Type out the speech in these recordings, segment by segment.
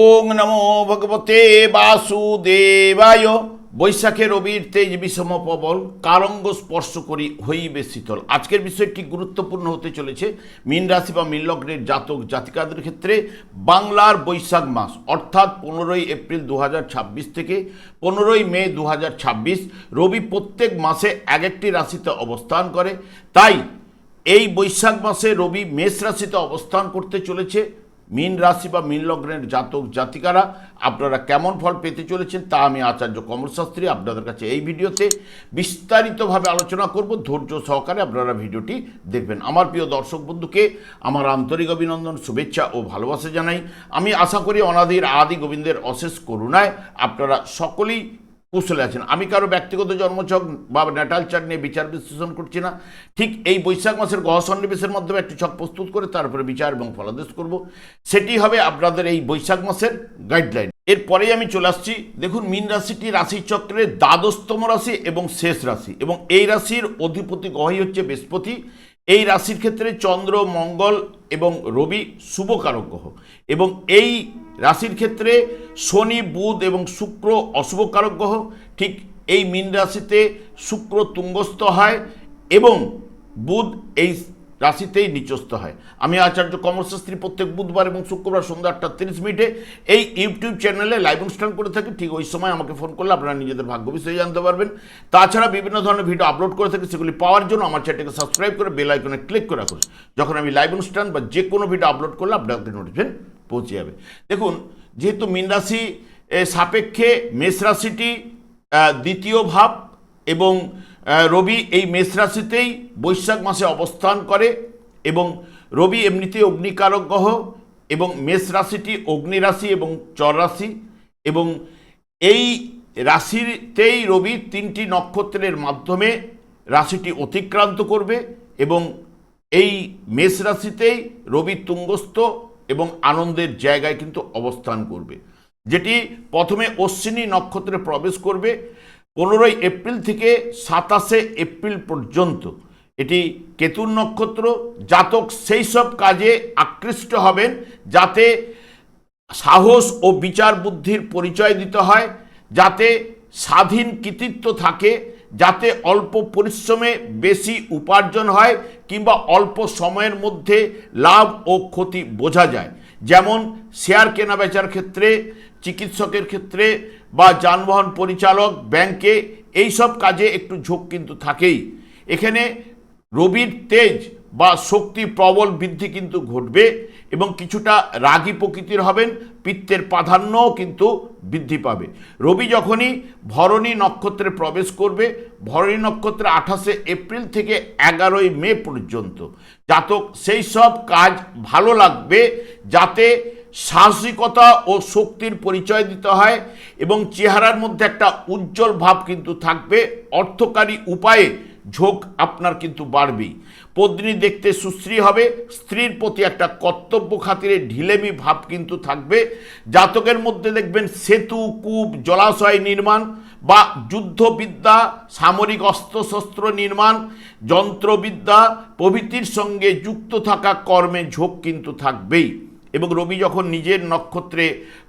ওং নমো ভগবতে বাসুদেবায়। বৈশাখে রবির তেজ বিষম প্রবল, কারঙ্গ স্পর্শ করি হইবে শীতল। আজকের বিষয়টি গুরুত্বপূর্ণ হতে চলেছে মীন রাশি বা মীন লগ্নের জাতক জাতিকাদের ক্ষেত্রে। বাংলার বৈশাখ মাস অর্থাৎ 15ই এপ্রিল 2026 থেকে 15ই মে 2026 রবি প্রত্যেক মাসে এক একটি রাশিতে অবস্থান করে। তাই এই বৈশাখ মাসে রবি মেষ রাশিতে অবস্থান করতে চলেছে। মীন রাশি বা মীন লগ্নের জাতক জাতিকারা আপনারা কেমন ফল পেতে চলেছেন তা আমি আচার্য কমল শাস্ত্রী আপনাদের কাছে এই ভিডিওতে বিস্তারিতভাবে আলোচনা করব। ধৈর্য সহকারে আপনারা ভিডিওটি দেখবেন। আমার প্রিয় দর্শক বন্ধুকে আমার আন্তরিক অভিনন্দন, শুভেচ্ছা ও ভালোবাসা জানাই। আমি আশা করি অনাদির আদি গোবিন্দের অশেষ করুণায় আপনারা সকলেই কুশলে আছেন। আমি কারো ব্যক্তিগত জন্মছক বা ন্যাটাল চার্ট নিয়ে বিচার বিশ্লেষণ করছি না। ঠিক এই বৈশাখ মাসের গ্রহ সন্নিবেশের মাধ্যমে একটি ছক প্রস্তুত করে তারপরে বিচার এবং ফলাদেশ করব। সেটি হবে আপনাদের এই বৈশাখ মাসের গাইডলাইন। এরপরেই আমি চলে আসছি। দেখুন, মীন রাশিটি রাশিচক্রের দ্বাদশতম রাশি এবং শেষ রাশি, এবং এই রাশির অধিপতি গ্রহই হচ্ছে বৃহস্পতি। এই রাশির ক্ষেত্রে চন্দ্র, মঙ্গল এবং রবি শুভকারক গ্রহ, এবং এই রাশির ক্ষেত্রে শনি, বুধ এবং শুক্র অশুভকারক গ্রহ। ঠিক এই মীন রাশিতে শুক্র তুঙ্গস্থ হয় এবং বুধ এই রাশিতেই নিচস্থ হয়। আমি আচার্য কমল শাস্ত্রী প্রত্যেক বুধবার এবং শুক্রবার সন্ধ্যা 8:30 এই ইউটিউব চ্যানেলে লাইভ অনুষ্ঠান করে থাকি। ঠিক ওই সময় আমাকে ফোন করলে আপনারা নিজেদের ভাগ্য বিষয়ে জানতে পারবেন। তাছাড়া বিভিন্ন ধরনের ভিডিও আপলোড করে থাকি, সেগুলি পাওয়ার জন্য আমার চ্যানেলকে সাবস্ক্রাইব করে বেল আইকনে ক্লিক করে রাখুন। যখন আমি লাইভ অনুষ্ঠান বা যে কোনো ভিডিও আপলোড করলে আপনাদের নোটিফিকেশন পৌঁছে যাবে। দেখুন, যেহেতু মীন রাশি সাপেক্ষে মেষ রাশিটি দ্বিতীয় ভাব, এবং রবি এই মেষ রাশিতেই বৈশাখ মাসে অবস্থান করে, এবং রবি এমনিতেই অগ্নিকারক গ্রহ, এবং মেষ রাশিটি অগ্নি রাশি এবং চর রাশি, এবং এই রাশিতেই রবি 3টি নক্ষত্রের মাধ্যমে রাশিটি অতিক্রান্ত করবে, এবং এই মেষ রাশিতেই রবি তুঙ্গস্থ এবং আনন্দের জায়গায় কিন্তু অবস্থান করবে, যেটি প্রথমে অশ্বিনী নক্ষত্রে প্রবেশ করবে 15ই এপ্রিল থেকে 27শে এপ্রিল পর্যন্ত। এটি কেতুর নক্ষত্র। জাতক সেই সব কাজে আকৃষ্ট হবেন যাতে সাহস ও বিচার বুদ্ধির পরিচয় দিতে হয়, যাতে স্বাধীন কৃতিত্ব থাকে, যাতে অল্প পরিশ্রমে বেশি উপার্জন হয় কিংবা অল্প সময়ের মধ্যে লাভ ও ক্ষতি বোঝা যায়। যেমন শেয়ার কেনা বেচার ক্ষেত্রে, চিকিৎসকের ক্ষেত্রে বা যানবাহন পরিচালক, ব্যাংকে, এই সব কাজে একটু ঝোঁক কিন্তু থাকেই। এখানে রবির তেজ বা শক্তি প্রবল বৃদ্ধি কিন্তু ঘটবে, এবং কিছুটা রাগী প্রকৃতির হবেন। পিত্তের প্রাধান্যও কিন্তু বৃদ্ধি পাবে। রবি যখনই ভরণী নক্ষত্রে প্রবেশ করবে, ভরণী নক্ষত্রে 28শে এপ্রিল থেকে 11ই মে পর্যন্ত, জাতক সেই সব কাজ ভালো লাগবে যাতে সাহসিকতা ও শক্তির পরিচয় দিতে হয়, এবং চেহারার মধ্যে একটা উজ্জ্বল ভাব কিন্তু থাকবে। অর্থকারী উপায়ে ঝোঁক আপনার কিন্তু বাড়বেই। পত্নী দেখতে সুশ্রী হবে। স্ত্রীর প্রতি একটা কর্তব্য খাতিরে ঢিলেমি ভাব কিন্তু থাকবে। জাতকের মধ্যে দেখবেন সেতু, কূপ, জলাশয় নির্মাণ বা যুদ্ধবিদ্যা, সামরিক অস্ত্রশস্ত্র নির্মাণ, যন্ত্রবিদ্যা প্রভৃতির সঙ্গে যুক্ত থাকা কর্মে ঝোঁক কিন্তু থাকবেই। এবং রবি যখন নিজের নক্ষত্রে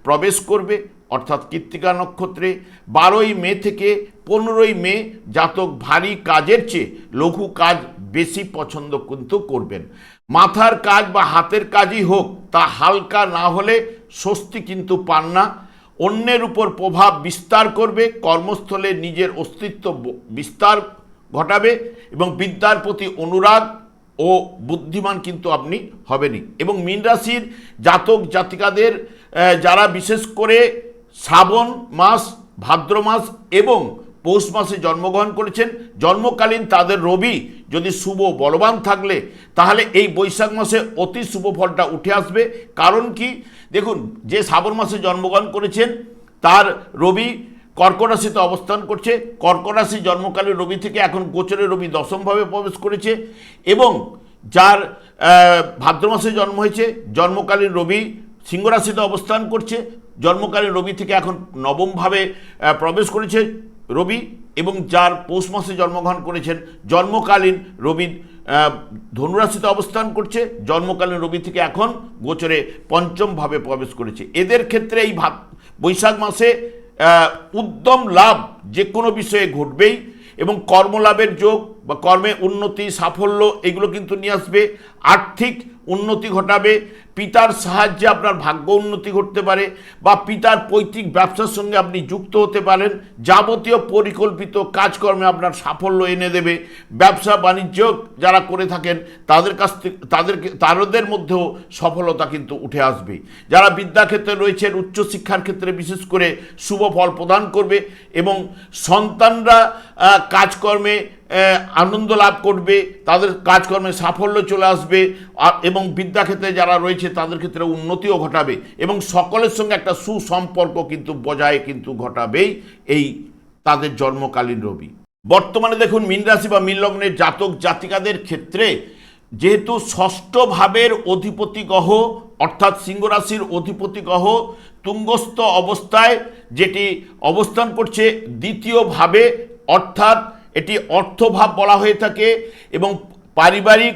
প্রবেশ করবে অর্থাৎ কৃত্তিকা নক্ষত্রে 12ই মে থেকে 15ই মে, জাতক ভারী কাজের চেয়ে লঘু কাজ বেশি পছন্দ কিন্তু করবেন। মাথার কাজ বা হাতের কাজই হোক, তা হালকা না হলে স্বস্তি কিন্তু পান না। অন্যের উপর প্রভাব বিস্তার করবে, কর্মস্থলে নিজের অস্তিত্ব বিস্তার ঘটাবে, এবং বিদ্যার প্রতি অনুরাগ ও বুদ্ধিমান কিন্তু আপনি হবেনই। এবং মীন রাশির জাতক জাতিকাদের যারা বিশেষ করে শ্রাবণ মাস, ভাদ্র মাস এবং পৌষ মাসে জন্মগ্রহণ করেছেন, জন্মকালীন তাদের রবি যদি শুভ বলবান থাকলে তাহলে এই বৈশাখ মাসে অতি শুভ ফলটা উঠে আসবে। কারণ কি, দেখুন, যে শ্রাবণ মাসে জন্মগ্রহণ করেছেন তার রবি কর্কট রাশিতে অবস্থান করছে। কর্কট রাশি জন্মকালীন রবি থেকে এখন গোচরে রবি দশমভাবে প্রবেশ করেছে, এবং যার ভাদ্র মাসে জন্ম হয়েছে জন্মকালীন রবি সিংহ রাশিতে অবস্থান করছে। জন্মকালীন রবি থেকে এখন নবমভাবে প্রবেশ করেছে রবি, এবং যার পৌষ মাসে জন্মগ্রহণ করেছেন জন্মকালীন রবি ধনুরাশিতে অবস্থান করছে, জন্মকালীন রবি থেকে এখন গোচরে পঞ্চম ভাবে প্রবেশ করেছে। এদের ক্ষেত্রে এই বৈশাখ মাসে উদ্যম লাভ যে কোনো বিষয়ে ঘটবেই, এবং কর্মলাভের যোগ বা কর্মে উন্নতি সাফল্য এগুলো কিন্তু নিয়ে আসবে। আর্থিক উন্নতি ঘটাবে, পিতার সাহায্যে আপনার ভাগ্য উন্নতি ঘটতে পারে, বা পিতার পৈতৃক ব্যবসার সঙ্গে আপনি যুক্ত হতে পারেন। যাবতীয় পরিকল্পিত কাজকর্মে আপনার সাফল্য এনে দেবে। ব্যবসা বাণিজ্য যারা করে থাকেন তাদের কাছ থেকে তাদের মধ্যেও সফলতা কিন্তু উঠে আসবে। যারা বিদ্যাক্ষেত্রে রয়েছেন, উচ্চশিক্ষার ক্ষেত্রে বিশেষ করে শুভ ফল প্রদান করবে, এবং সন্তানরা কাজকর্মে আনন্দ লাভ করবে, তাদের কাজকর্মে সাফল্য চলে আসবে, এবং বিদ্যাক্ষেত্রে যারা রয়েছে তাদের ক্ষেত্রে উন্নতিও ঘটাবে, এবং সকলের সঙ্গে একটা সুসম্পর্ক কিন্তু বজায় কিন্তু ঘটাবেই এই তাদের জন্মকালীন রবি। বর্তমানে দেখুন মীন রাশি বা মীন লগ্নের জাতক জাতিকাদের ক্ষেত্রে যেহেতু ষষ্ঠ ভাবের অধিপতি গ্রহ অর্থাৎ সিংহ রাশির অধিপতি গ্রহ তুঙ্গস্থ অবস্থায় যেটি অবস্থান করছে দ্বিতীয় ভাবে, অর্থাৎ এটি অর্থভাব বলা হয়ে থাকে, এবং পারিবারিক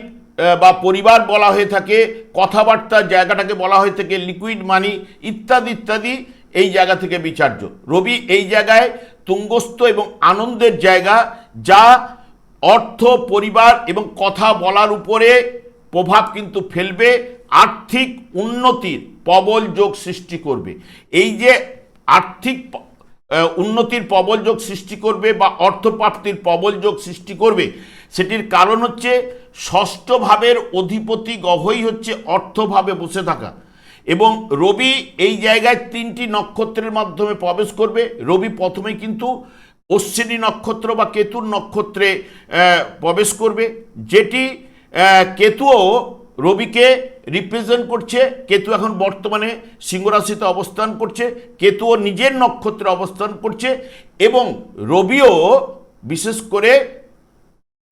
বা পরিবার বলা হয়ে থাকে, কথাবার্তার জায়গাটাকে বলা হয়ে থাকে লিকুইড মানি ইত্যাদি ইত্যাদি, এই জায়গা থেকে বিচার্য। রবি এই জায়গায় তুঙ্গস্থ এবং আনন্দের জায়গা, যা অর্থ পরিবার এবং কথা বলার উপরে প্রভাব কিন্তু ফেলবে, আর্থিক উন্নতির প্রবল যোগ সৃষ্টি করবে। এই যে আর্থিক উন্নতির প্রবল যোগ সৃষ্টি করবে বা অর্থপ্রাপ্তির প্রবল যোগ সৃষ্টি করবে, সেটির কারণ হচ্ছে ষষ্ঠ ভাবের অধিপতি গ্রহই হচ্ছে অর্থভাবে বসে থাকা, এবং রবি এই জায়গায় 3টি নক্ষত্রের মাধ্যমে প্রবেশ করবে। রবি প্রথমে কিন্তু অশ্বিনী নক্ষত্র বা কেতুর নক্ষত্রে প্রবেশ করবে, যেটি কেতুও রবিকে রিপ্রেজেন্ট করছে। কেতু এখন বর্তমানে সিংহ রাশিতে অবস্থান করছে, কেতুও নিজের নক্ষত্রে অবস্থান করছে, এবং রবিও বিশেষ করে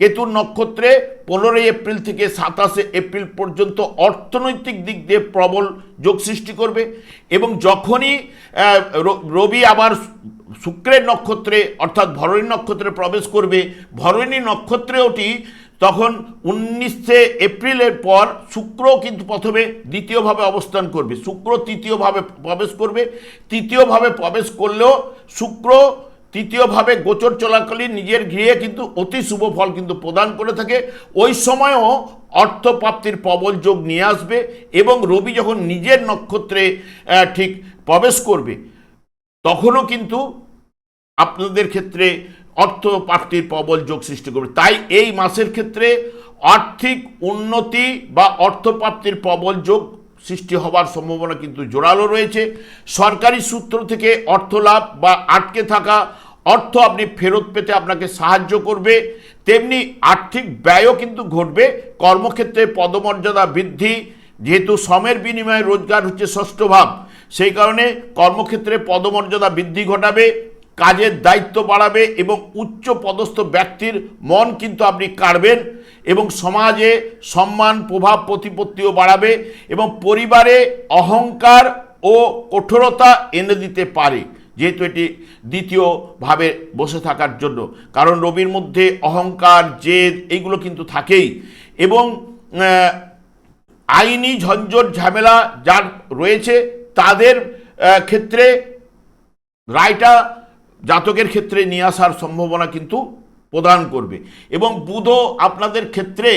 কেতুর নক্ষত্রে 15 এপ্রিল থেকে 27 এপ্রিল পর্যন্ত অর্থনৈতিক দিক দিয়ে প্রবল যোগ সৃষ্টি করবে। এবং যখনই রবি আবার শুক্রের নক্ষত্রে অর্থাৎ ভরণী নক্ষত্রে প্রবেশ করবে, ভরণী নক্ষত্রেওটি তখন 19 এপ্রিলের পর শুক্রও কিন্তু প্রথমে দ্বিতীয়ভাবে অবস্থান করবে, শুক্র তৃতীয়ভাবে প্রবেশ করবে। তৃতীয়ভাবে প্রবেশ করলেও শুক্র তৃতীয়ভাবে গোচর চলাকালীন নিজের গৃহে কিন্তু অতি শুভ ফল কিন্তু প্রদান করে থাকে। ওই সময়ও অর্থপ্রাপ্তির প্রবল যোগ নিয়ে আসবে, এবং রবি যখন নিজের নক্ষত্রে ঠিক প্রবেশ করবে তখনও কিন্তু আপনাদের ক্ষেত্রে অর্থপ্রাপ্তির প্রবল যোগ সৃষ্টি করবে। তাই এই মাসের ক্ষেত্রে আর্থিক উন্নতি বা অর্থপ্রাপ্তির প্রবল যোগ সৃষ্টি হবার সম্ভাবনা কিন্তু জোরালো রয়েছে। সরকারি সূত্র থেকে অর্থ লাভ বা আটকে থাকা অর্থ আপনি ফেরত পেতে আপনাকে সাহায্য করবে, তেমনি আর্থিক ব্যয়ও কিন্তু ঘটবে। কর্মক্ষেত্রে পদমর্যাদা বৃদ্ধি, যেহেতু শ্রমের বিনিময়ে রোজগার হচ্ছে ষষ্ঠ ভাব, সেই কারণে কর্মক্ষেত্রে পদমর্যাদা বৃদ্ধি ঘটাবে, কাজের দায়িত্ব বাড়াবে, এবং উচ্চ পদস্থ ব্যক্তির মন কিন্তু আপনি কাড়বেন, এবং সমাজে সম্মান প্রভাব প্রতিপত্তিও বাড়াবে, এবং পরিবারে অহংকার ও কঠোরতা এনে দিতে পারে, যেহেতু এটি দ্বিতীয়ভাবে বসে থাকার জন্য। কারণ রবির মধ্যে অহংকার জেদ এইগুলো কিন্তু থাকেই, এবং আইনি ঝঞ্ঝট ঝামেলা যার রয়েছে তাদের ক্ষেত্রে রায়টা জাতকের ক্ষেত্রে নিয়ে আসার সম্ভাবনা কিন্তু প্রদান করবে। এবং বুধও আপনাদের ক্ষেত্রে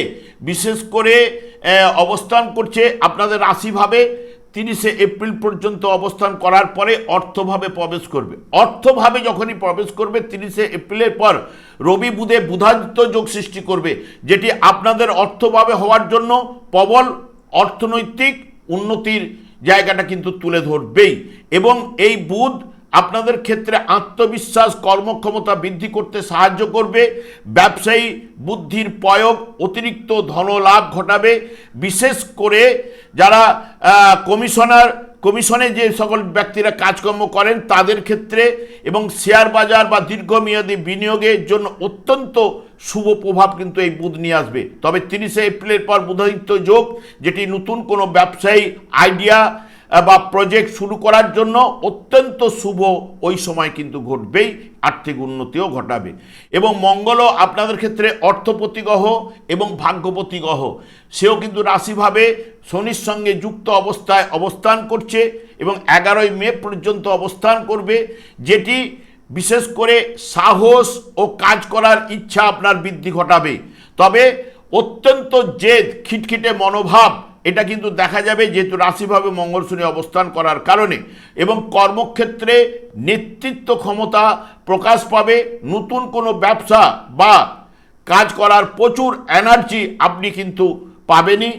বিশেষ করে অবস্থান করছে আপনাদের রাশিভাবে 30 এপ্রিল পর্যন্ত অবস্থান করার পরে অর্থভাবে প্রবেশ করবে। অর্থভাবে যখনই প্রবেশ করবে 30 এপ্রিলের পর রবি বুধে বুধাদিত্য যোগ সৃষ্টি করবে, যেটি আপনাদের অর্থভাবে হওয়ার জন্য প্রবল অর্থনৈতিক উন্নতির জায়গাটা কিন্তু তুলে ধরবেই। এবং এই বুধ আপনাদের ক্ষেত্রে আত্মবিশ্বাস কর্মক্ষমতা বৃদ্ধি করতে সাহায্য করবে, ব্যবসায়ী বুদ্ধির প্রয়োগ অতিরিক্ত ধনলাভ ঘটাবে, বিশেষ করে যারা কমিশনে যে সকল ব্যক্তিরা কাজকর্ম করেন তাদের ক্ষেত্রে, এবং শেয়ার বাজার বা দীর্ঘমেয়াদী বিনিয়োগের জন্য অত্যন্ত শুভ প্রভাব কিন্তু এই বুধ নিয়ে আসবে। তবে 30 এপ্রিলের পর বুধাদিত্য যোগ, যেটি নতুন কোনো ব্যবসায়ী আইডিয়া বা প্রজেক্ট শুরু করার জন্য অত্যন্ত শুভ ওই সময় কিন্তু ঘটবেই, আর্থিক উন্নতিও ঘটাবে। এবং মঙ্গলও আপনাদের ক্ষেত্রে অর্থপতি গ্রহ এবং ভাগ্যপতি গ্রহ, সেও কিন্তু রাশিভাবে শনির সঙ্গে যুক্ত অবস্থায় অবস্থান করছে এবং 11ই মে পর্যন্ত অবস্থান করবে, যেটি বিশেষ করে সাহস ও কাজ করার ইচ্ছা আপনার বৃদ্ধি ঘটাবে। তবে অত্যন্ত জেদ, খিটখিটে মনোভাব এটা কিন্তু দেখা যাবে, যেহেতু রাশিভাবে মঙ্গল শনি অবস্থান করার কারণে। এবং কর্মক্ষেত্রে নেতৃত্ব ক্ষমতা প্রকাশ পাবে, নতুন কোনো ব্যবসা বা কাজ করার প্রচুর এনার্জি আপনি কিন্তু পাবেনই।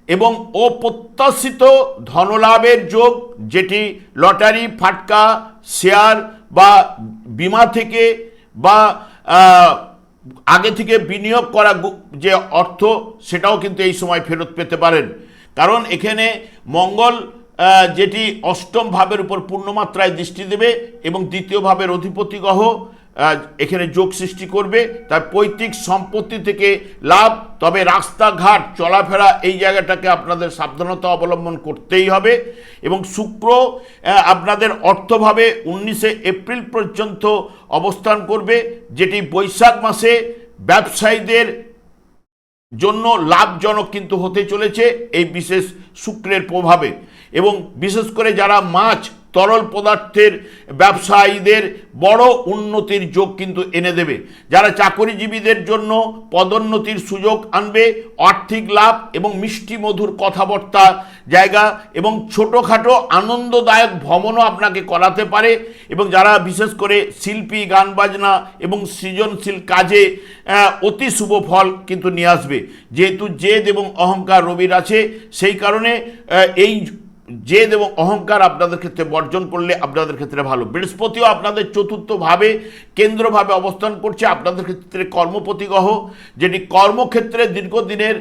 এবং অপ্রত্যাশিত ধনলাভের যোগ, যেটি লটারি, ফাটকা, শেয়ার বা বিমা থেকে বা আগে থেকে বিনিয়োগ করা যে অর্থ, সেটাও কিন্তু এই সময় ফেরত পেতে পারেন। কারণ এখানে মঙ্গল যেটি অষ্টম ভাবের উপর পূর্ণমাত্রায় দৃষ্টি দেবে এবং দ্বিতীয় ভাবের অধিপতি গ্রহ এখানে যোগ সৃষ্টি করবে, তার পৈতৃক সম্পত্তি থেকে লাভ। তবে রাস্তাঘাট চলাফেরা এই জায়গাটাকে আপনাদের সাবধানতা অবলম্বন করতেই হবে। এবং শুক্র আপনাদের অর্থভাবে 19শে এপ্রিল পর্যন্ত অবস্থান করবে, যেটি বৈশাখ মাসে ব্যবসায়ীদের জন্য লাভজনক কিন্তু হতে চলেছে এই বিশেষ শুক্রের প্রভাবে। এবং বিশেষ করে যারা মাছ, তরল পদার্থের ব্যবসায়ীদের বড় উন্নতির যোগ কিন্তু এনে দেবে। যারা চাকরিজীবীদের জন্য পদোন্নতির সুযোগ আনবে, আর্থিক লাভ এবং মিষ্টি মধুর কথাবার্তা জায়গা এবং ছোটোখাটো আনন্দদায়ক ভ্রমণও আপনাকে করাতে পারে। এবং যারা বিশেষ করে শিল্পী, গান বাজনা এবং সৃজনশীল কাজে অতি শুভ ফল কিন্তু নিয়ে আসবে। যেহেতু জেদ এবং অহংকার রবির আছে, সেই কারণে এই জেদ এবং অহংকার আপনাদের ক্ষেত্রে বর্জন করলে আপনাদের ক্ষেত্রে ভালো। বৃহস্পতিও আপনাদের চতুর্থভাবে কেন্দ্রভাবে অবস্থান করছে, আপনাদের ক্ষেত্রে কর্মপতি গ্রহ, যেটি কর্মক্ষেত্রে দীর্ঘদিনের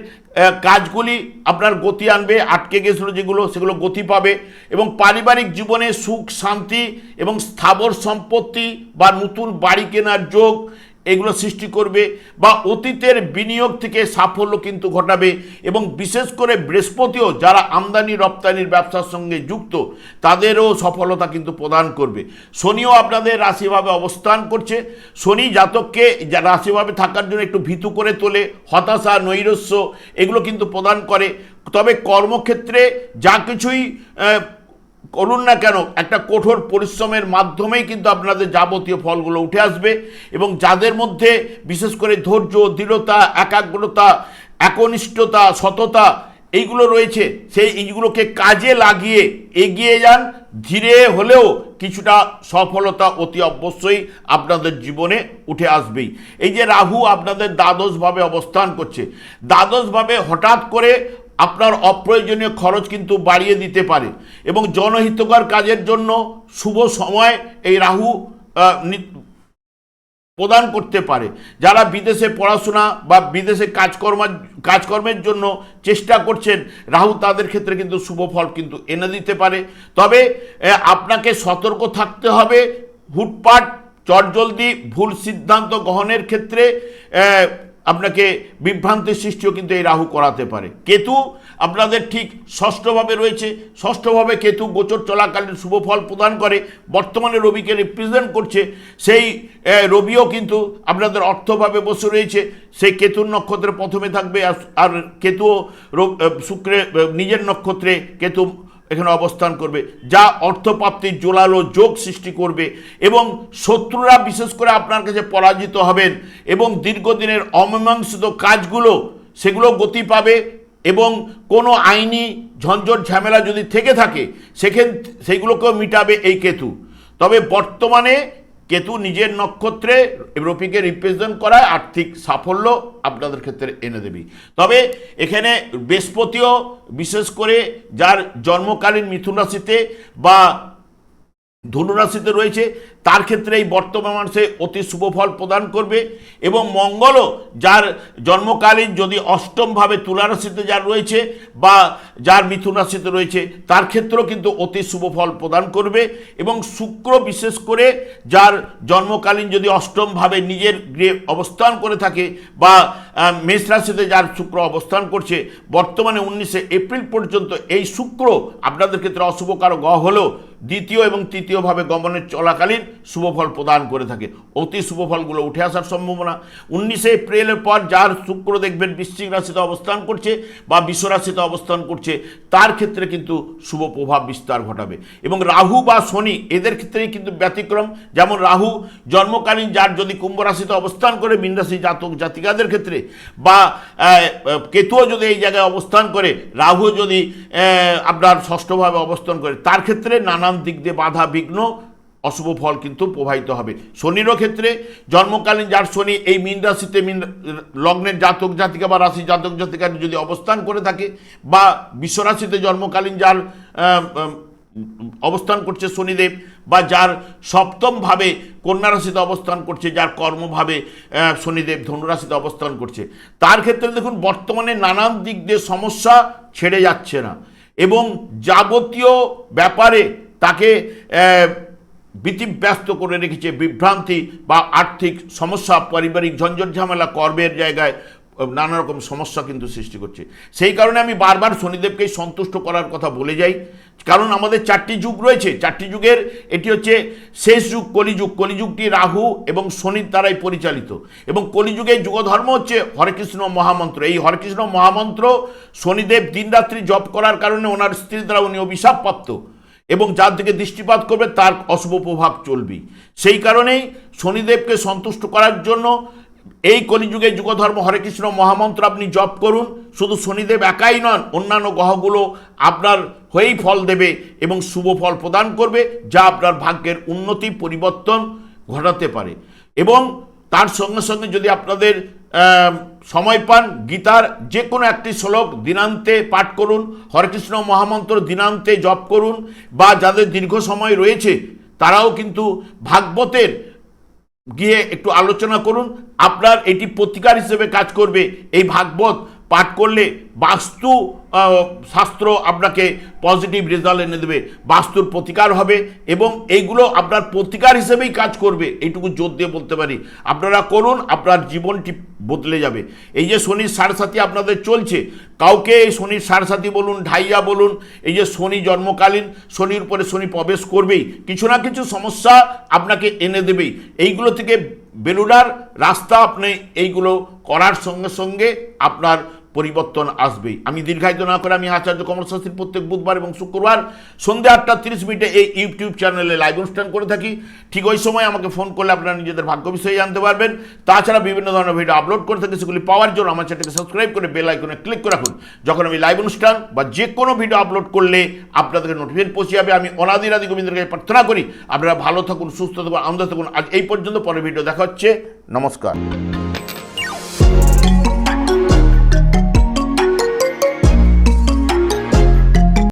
কাজগুলি আপনার গতি আনবে, আটকে গেছিলো যেগুলো, সেগুলো গতি পাবে। এবং পারিবারিক জীবনে সুখ, শান্তি এবং স্থাবর সম্পত্তি বা নতুন বাড়ি কেনার যোগ এগুলো সৃষ্টি করবে, বা অতীতের বিনিয়োগ থেকে সাফল্য কিন্তু ঘটাবে। এবং বিশেষ করে বৃহস্পতিও যারা আমদানি রপ্তানির ব্যবসার সঙ্গে যুক্ত, তাদেরও সফলতা কিন্তু প্রদান করবে। শনিও আপনাদের রাশিভাবে অবস্থান করছে। শনি জাতককে রাশিভাবে থাকার জন্য একটু ভীতু করে তোলে, হতাশা, নৈরাশ্য এগুলো কিন্তু প্রদান করে। তবে কর্মক্ষেত্রে যা কিছুই করুন না কেন, একটা কঠোর পরিশ্রমের মাধ্যমেই কিন্তু আপনাদের যাবতীয় ফলগুলো উঠে আসবে। এবং যাদের মধ্যে বিশেষ করে ধৈর্য, দৃঢ়তা, একাগ্রতা, একনিষ্ঠতা, সততা এইগুলো রয়েছে, এইগুলোকে কাজে লাগিয়ে এগিয়ে যান। ধীরে হলেও কিছুটা সফলতা অতি অবশ্যই আপনাদের জীবনে উঠে আসবেই। এই যে রাহু আপনাদের দ্বাদশভাবে অবস্থান করছে, দ্বাদশভাবে হঠাৎ করে আপনার অপ্রয়োজনীয় খরচ কিন্তু বাড়িয়ে দিতে পারে। এবং জনহিতকর কাজের জন্য শুভ সময় এই রাহু প্রদান করতে পারে। যারা বিদেশে পড়াশোনা বা বিদেশে কাজকর্মের জন্য চেষ্টা করছেন, রাহু তাদের ক্ষেত্রে কিন্তু শুভ ফল কিন্তু এনে দিতে পারে। তবে আপনাকে সতর্ক থাকতে হবে, হুটপাট, চটজলদি ভুল সিদ্ধান্ত গ্রহণের ক্ষেত্রে আপনাকে বিভ্রান্তির সৃষ্টিও কিন্তু এই রাহু করাতে পারে। কেতু আপনাদের ঠিক ষষ্ঠভাবে রয়েছে, ষষ্ঠভাবে কেতু গোচর চলাকালীন শুভ ফল প্রদান করে, বর্তমানে রবিকে রিপ্রেজেন্ট করছে। সেই রবিও কিন্তু আপনাদের অর্থভাবে বসে রয়েছে, সেই কেতুর নক্ষত্রে প্রথমে থাকবে। আর কেতুও শুক্রে নিজের নক্ষত্রে কেতু এখানে অবস্থান করবে, যা অর্থপ্রাপ্তির জোরালো যোগ সৃষ্টি করবে। এবং শত্রুরা বিশেষ করে আপনার কাছে পরাজিত হবেন এবং দীর্ঘদিনের অমীমাংসিত কাজগুলো সেগুলো গতি পাবে। এবং কোনো আইনি ঝঞ্ঝট ঝামেলা যদি থেকে থাকে সেইগুলোকেও মিটাবে এই কেতু। তবে বর্তমানে কেতু নিজের নক্ষত্রে রবিকে রিপ্রেজেন্ট করায় আর্থিক সাফল্য আপনাদের ক্ষেত্রে এনে দেবে। তবে এখানে বৃহস্পতিও বিশেষ করে যার জন্মকালীন মিথুন রাশিতে বা ধনুরাশিতে রয়েছে তার ক্ষেত্রে এই বর্তমান মাসে অতি শুভ ফল প্রদান করবে। এবং মঙ্গলও যার জন্মকালীন যদি অষ্টমভাবে তুলা রাশিতে যার রয়েছে বা যার মিথুন রাশিতে রয়েছে তার ক্ষেত্রেও কিন্তু অতি শুভ ফল প্রদান করবে। এবং শুক্র বিশেষ করে যার জন্মকালীন যদি অষ্টমভাবে নিজের গৃহে অবস্থান করে থাকে বা মেষ রাশিতে যার শুক্র অবস্থান করছে বর্তমানে 19শে এপ্রিল পর্যন্ত এই শুক্র আপনাদের ক্ষেত্রে অশুভকারক গ্রহ হলেও দ্বিতীয় এবং তৃতীয়ভাবে গমনের চলাকালীন শুভফল প্রদান করে থাকে। অতি শুভফলগুলো উঠে আসার সম্ভাবনা। 19শে এপ্রিলের পর যার শুক্র দেখবেন বৃশ্চিক রাশিতে অবস্থান করছে বা বিশ্ব রাশিতে অবস্থান করছে তার ক্ষেত্রে কিন্তু শুভ প্রভাব বিস্তার ঘটাবে। এবং রাহু বা শনি এদের ক্ষেত্রেই কিন্তু ব্যতিক্রম। যেমন রাহু জন্মকালীন যার যদি কুম্ভ রাশিতে অবস্থান করে মীন রাশি জাতক জাতিকাদের ক্ষেত্রে বা কেতুও যদি এই জায়গায় অবস্থান করে, রাহু যদি আপনার ষষ্ঠভাবে অবস্থান করে তার ক্ষেত্রে নানান দিক দিয়ে বাধা বিঘ্ন অশুভ ফল কিন্তু প্রবাহিত হবে। শনিরও ক্ষেত্রে জন্মকালীন যার শনি এই মীন রাশিতে মীন লগ্নের জাতক জাতিকা বা রাশি জাতক জাতিকার যদি অবস্থান করে থাকে বা বিশ্ব রাশিতে জন্মকালীন যার অবস্থান করছে শনিদেব বা যার সপ্তমভাবে কন্যা রাশিতে অবস্থান করছে, যার কর্মভাবে শনিদেব ধনুরাশিতে অবস্থান করছে তার ক্ষেত্রে দেখুন বর্তমানে নানান দিক দিয়ে সমস্যা ছেড়ে যাচ্ছে না এবং যাবতীয় ব্যাপারে তাকে ব্যতিব্যস্ত করে রেখেছে। বিভ্রান্তি বা আর্থিক সমস্যা, পারিবারিক ঝঞ্ঝট ঝামেলা, কর্মের জায়গায় নানা রকম সমস্যা কিন্তু সৃষ্টি করছে। সেই কারণে আমি বারবার শনিদেবকে সন্তুষ্ট করার কথা বলে যাই, কারণ আমাদের 4টি যুগ রয়েছে। 4টি যুগের এটি হচ্ছে শেষ যুগ কলিযুগ। কলিযুগটি রাহু এবং শনির দ্বারাই পরিচালিত এবং কলিযুগের যুগধর্ম হচ্ছে হরেকৃষ্ণ মহামন্ত্র। এই হরেকৃষ্ণ মহামন্ত্র শনিদেব দিনরাত্রি জপ করার কারণে ওনার স্ত্রীর দ্বারা উনি অভিশাপপ্রাপ্ত এবং যার দিকে দৃষ্টিপাত করবে তার অশুভ প্রভাব চলবে। সেই কারণেই শনিদেবকে সন্তুষ্ট করার জন্য এই কলিযুগে যুগধর্ম হরেকৃষ্ণ মহামন্ত্র আপনি জপ করুন। শুধু শনিদেব একাই নন, অন্যান্য গ্রহগুলো আপনার হয়েই ফল দেবে এবং শুভ ফল প্রদান করবে যা আপনার ভাগ্যের উন্নতি পরিবর্তন ঘটাতে পারে। এবং তার সঙ্গে সঙ্গে যদি আপনাদের সময় পান গীতার যে কোনো একটি শ্লোক দিনান্তে পাঠ করুন, হরেকৃষ্ণ মহামন্ত্র দিনান্তে জপ করুন বা যাদের দীর্ঘ সময় রয়েছে তারাও কিন্তু ভাগবতের গিয়ে একটু আলোচনা করুন। আপনার এটি প্রতিকার হিসেবে কাজ করবে। এই ভাগবত পাঠ করলে বাস্তু শাস্ত্র আপনাকে পজিটিভ রেজাল্ট এনে দেবে, বাস্তুর প্রতিকার হবে এবং এইগুলো আপনার প্রতিকার হিসেবেই কাজ করবে, এইটুকু জোর দিয়ে বলতে পারি। আপনারা করুন, আপনার জীবনটি বদলে যাবে। এই যে শনির সাড়ে আপনাদের চলছে, কাউকে এই শনির সাড়ে বলুন, ঢাইয়া বলুন, এই যে শনি জন্মকালীন শনির উপরে শনি প্রবেশ করবেই, কিছু না কিছু সমস্যা আপনাকে এনে দেবেই। এইগুলো থেকে বেরোনোর রাস্তা আপনি এইগুলো করার সঙ্গে সঙ্গে আপনার পরিবর্তন আসবেই। আমি দীর্ঘায়িত না করে আমি আচার্য কমল শাস্ত্রী প্রত্যেক বুধবার এবং শুক্রবার সন্ধ্যা 8:30 এই ইউটিউব চ্যানেলে লাইভ অনুষ্ঠান করে থাকি। ঠিক ওই সময় আমাকে ফোন করলে আপনারা নিজেদের ভাগ্য বিষয়ে জানতে পারবেন। তাছাড়া বিভিন্ন ধরনের ভিডিও আপলোড করে থাকি, সেগুলি পাওয়ার জন্য আমার চ্যানেলকে সাবস্ক্রাইব করে বেল আইকনে ক্লিক করে রাখুন। যখন আমি লাইভ অনুষ্ঠান বা যে কোনো ভিডিও আপলোড করলে আপনাদেরকে নোটিফিকেশন পৌঁছে যাবে। আমি অনাদিরাদি গোবিন্দের কাছে প্রার্থনা করি আপনারা ভালো থাকুন, সুস্থ থাকুন, আনন্দ থাকুন। আজ এই পর্যন্ত, পরের ভিডিও দেখা হচ্ছে। নমস্কার।